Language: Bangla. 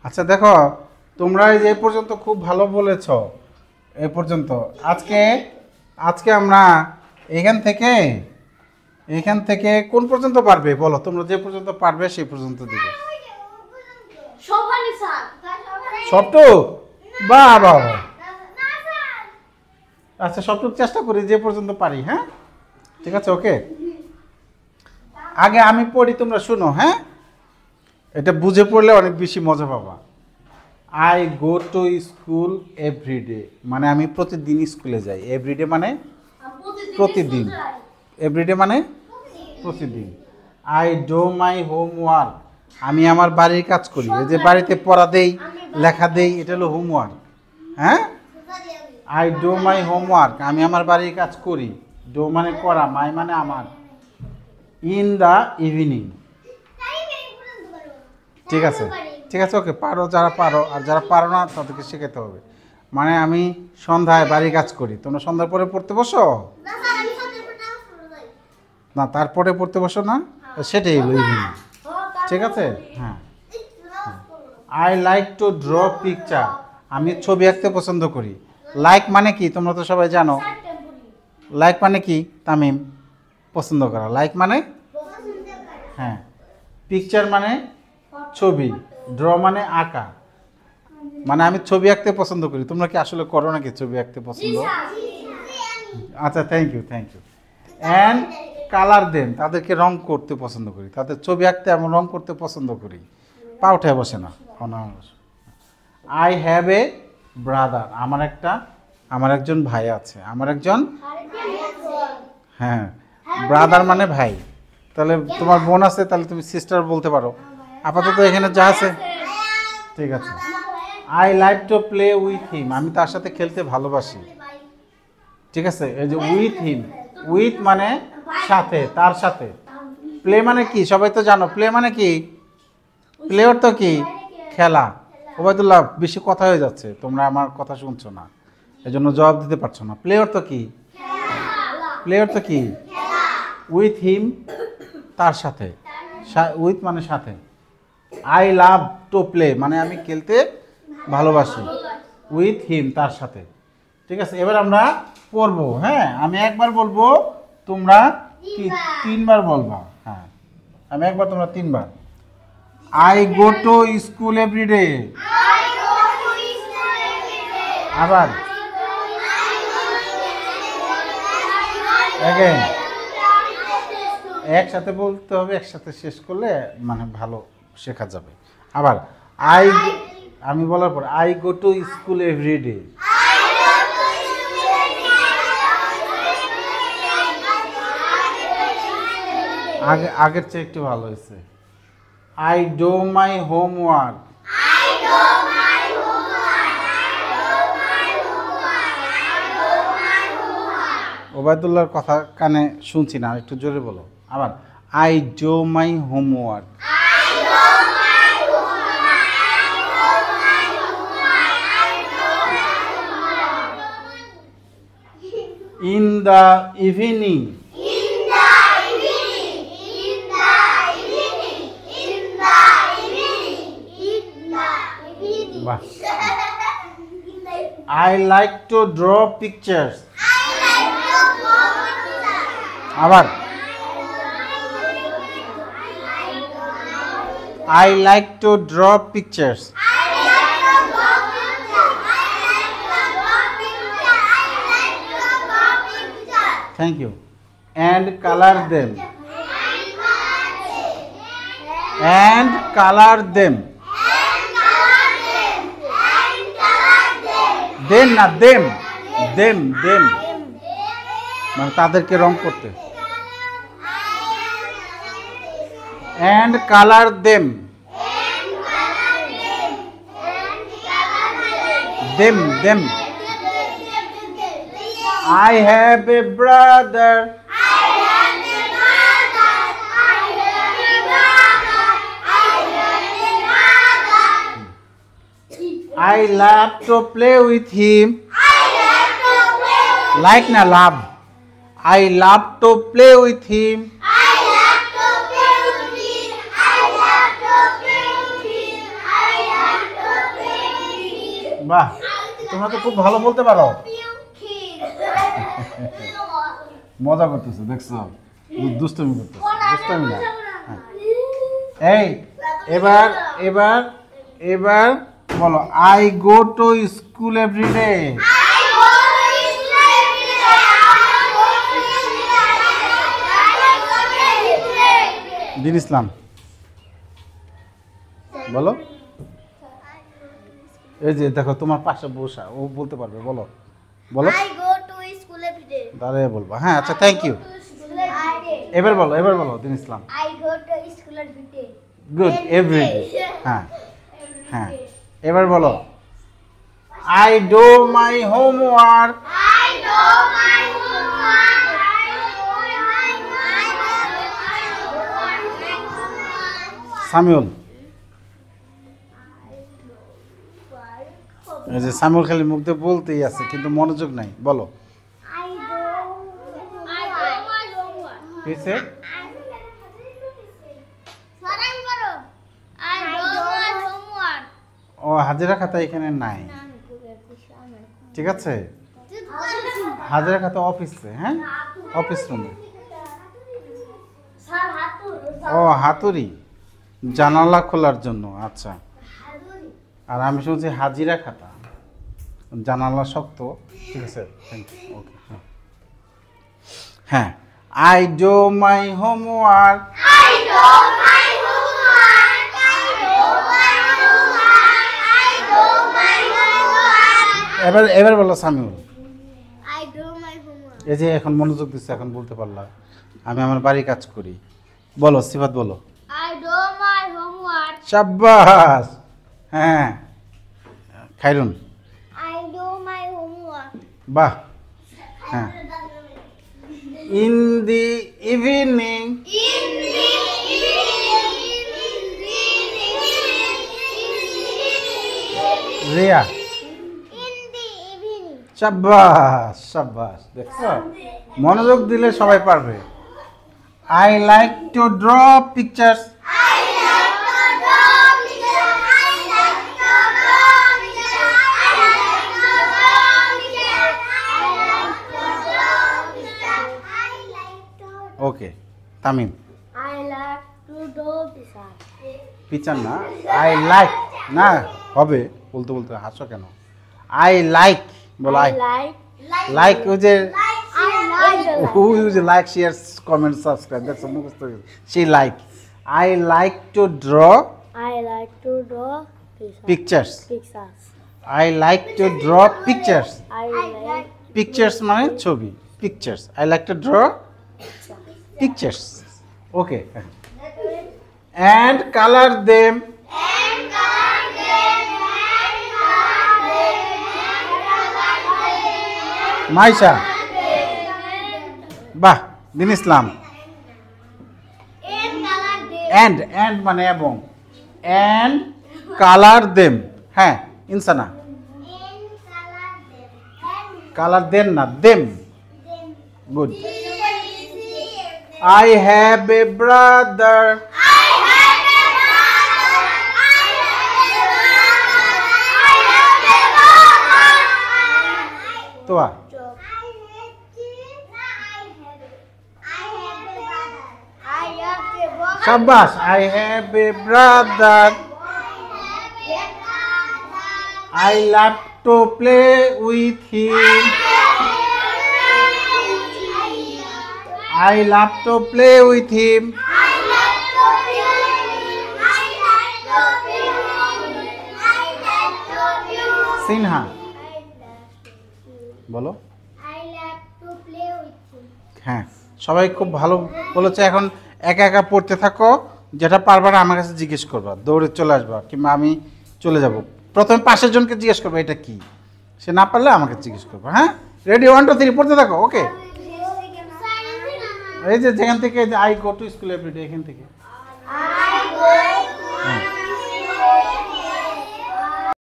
আচ্ছা দেখো, তোমরা এই যে এ পর্যন্ত খুব ভালো বলেছো। এ পর্যন্ত আজকে আজকে আমরা এখান থেকে এখান থেকে কোন পর্যন্ত পারবে বলো? তোমরা যে পর্যন্ত পারবে সেই পর্যন্ত দিবে। সবটুক? বাহ বাহ বাহ। আচ্ছা সবটুক চেষ্টা করি যে পর্যন্ত পারি। হ্যাঁ ঠিক আছে, ওকে। আগে আমি পড়ি, তোমরা শুনো। হ্যাঁ, এটা বুঝে পড়লে অনেক বেশি মজা পাবা। I go to school everyday, মানে আমি প্রতিদিন স্কুলে যাই। এভরিডে মানে প্রতিদিন। এভরিডে মানে প্রতিদিন। আই ডু মাই হোমওয়ার্ক, আমি আমার বাড়ির কাজ করি। এই যে বাড়িতে পড়া দেই, লেখা দেই, এটা হলো হোমওয়ার্ক। হ্যাঁ, আই ডু মাই হোমওয়ার্ক, আমি আমার বাড়ির কাজ করি। ডু মানে করা, মাই মানে আমার। ইন দ্য ইভিনিং, ঠিক আছে ঠিক আছে, ওকে। পারো যারা পারো, আর যারা পারো না তাদেরকে শেখাতে হবে। মানে আমি সন্ধ্যায় বাড়ির কাজ করি। তোমরা সন্ধ্যার পরে পড়তে বসো না, তারপরে পড়তে বসো না, সেটাই হলো ইভিনিং। ঠিক আছে। হ্যাঁ, I like to draw picture, আমি ছবি আঁকতে পছন্দ করি। লাইক মানে কি তোমরা তো সবাই জানো। লাইক মানে কি তামিম? পছন্দ করা। লাইক মানে হ্যাঁ, পিকচার মানে ছবি, ড্র মানে আঁকা। মানে আমি ছবি আঁকতে পছন্দ করি। তোমরা কি আসলে করো নাকি ছবি আঁকতে পছন্দ? আচ্ছা, thank you thank you. And colour দেন, তাদেরকে রং করতে পছন্দ করি। তাদের ছবি আঁকতে আমি রং করতে পছন্দ করি। পা উঠে বসে না। আই হ্যাভ এ ব্রাদার, আমার একজন ভাই আছে। হ্যাঁ, ব্রাদার মানে ভাই। তাহলে তোমার বোন আছে, তাহলে তুমি সিস্টার বলতে পারো। আপাতত এখানে যা আছে ঠিক আছে। I like to play with him, আমি তার সাথে খেলতে ভালোবাসি। ঠিক আছে, এই যে উইথ হিম, উইথ মানে সাথে, তার সাথে। প্লে মানে কি সবাই তো জানো। প্লে মানে কি? প্লে অর্থ কি? খেলা। ওবায়দুল্লাহ, বেশি কথা হয়ে যাচ্ছে, তোমরা আমার কথা শুনছো না, এজন্য জবাব দিতে পারছো না। প্লে অর্থ কি? প্লে অর্থ কি? উইথ হিম, তার সাথে। উইথ মানে সাথে। আই লাভ টু প্লে মানে আমি খেলতে ভালোবাসি। উইথ হিম, তার সাথে। ঠিক আছে, এবার আমরা পড়বো। হ্যাঁ, আমি একবার বলবো, তোমরা কি 3 বার বলবা। হ্যাঁ, আমি একবার, তোমরা 3 বার। I go to school everyday. আবার একসাথে বলতে হবে, একসাথে শেষ করলে মানে ভালো শেখা যাবে। আবার আমি বলার পর, I go to school everyday. আগের চেয়ে একটু ভালো হয়েছে। I do my homework. ওবায়দুল্লাহর কথা কানে শুনছি না, একটু জোরে বলো। আবার I do my homework. In the evening. বাহ। I like to draw pictures. আবার I like to draw pictures. Thank you. And color them. And color them. Them না them. Them. মানে তাদেরকে রং করতে। And color them. Them. I have a brother. I love to play with him. Like na love. I love to play with him. বাহ, তোমরা তো খুব ভালো বলতে পারো। মজা করতেছো, দেখছো? দুষ্টুমি করতেছো, দুষ্টুমি না। এই এবার এবার এবার বলো, I go to school everyday. Din Islam বলো। এই যে দেখো তোমার পাশে বসা, ও বলতে পারবে, বলো বলো। তাহলে বলবো। হ্যাঁ আচ্ছা, থ্যাংক ইউ। এবার বলো, এবার বলো দিন ইসলাম। Good, everyday. হ্যাঁ হ্যাঁ, এবার বলো, I do my homework. Samiul, এই যে সামিউল খালি মুখ দিয়ে বলতেই আছে কিন্তু মনোযোগ নাই, বলো। কিসে? ও হাজিরা খাতা এখানে নাই, ঠিক আছে? হাজিরা খাতা অফিসে, হ্যাঁ অফিস রুমে। ও হাতুড়ি, জানালা খোলার জন্য, আচ্ছা। আর আমি শুনছি হাজিরা খাতা, জানালা শক্ত, ঠিক আছে, থ্যাংক ইউ, ওকে। হ্যাঁ, আই ডু মাই হোমওয়ার্ক। এবার এবার বলো সামিউল। এই যে এখন মনোযোগ দিচ্ছে, এখন বলতে পারলাম। আমি আমার বাড়ি কাজ করি, বলো সিফাত বলো। শাবাশ। হ্যাঁ খাইরুন। বাহ। হ্যাঁ, ইন দি ইভিনিং। রিয়া। শাবাশ শাবাশ, দেখছো মনোযোগ দিলে সবাই পারবে। I like to draw pictures. Okay Tamim. Picture না, আই লাইক না, হবে বলতে বলতে হাসো কেন? আই লাইক বলো। আই লাইক, ওই যে who use like, share, comment, subscribe, that's a মুখস্থ। she like, I like to draw pictures. I like to draw pictures. Pictures মানে ছবি, pictures. I like to draw pictures. Okay. And color them. Maisha. বাহ, দিন ইসলাম। and মানে এবং, and color them। হ্যাঁ ইনসানা, color দেন না, them। good. I have a brother. Toya. Shabash, I have a brother. I love to play with him. I love to play with him. Sinha বলো। হ্যাঁ সবাই খুব ভালো বলেছে। এখন একা একা পড়তে থাকো, যেটা পারবা না আমার কাছে জিজ্ঞেস করবা, দৌড়ে চলে আসবা, কিংবা আমি চলে যাব। প্রথমে পাশের জনকে জিজ্ঞেস করবা এটা কি, সে না পারলে আমাকে জিজ্ঞেস করবা। হ্যাঁ রেডি, 1 2 3 পড়তে থাকো। ওকে, এই যে যেখান থেকে I go to school everyday, এখান থেকে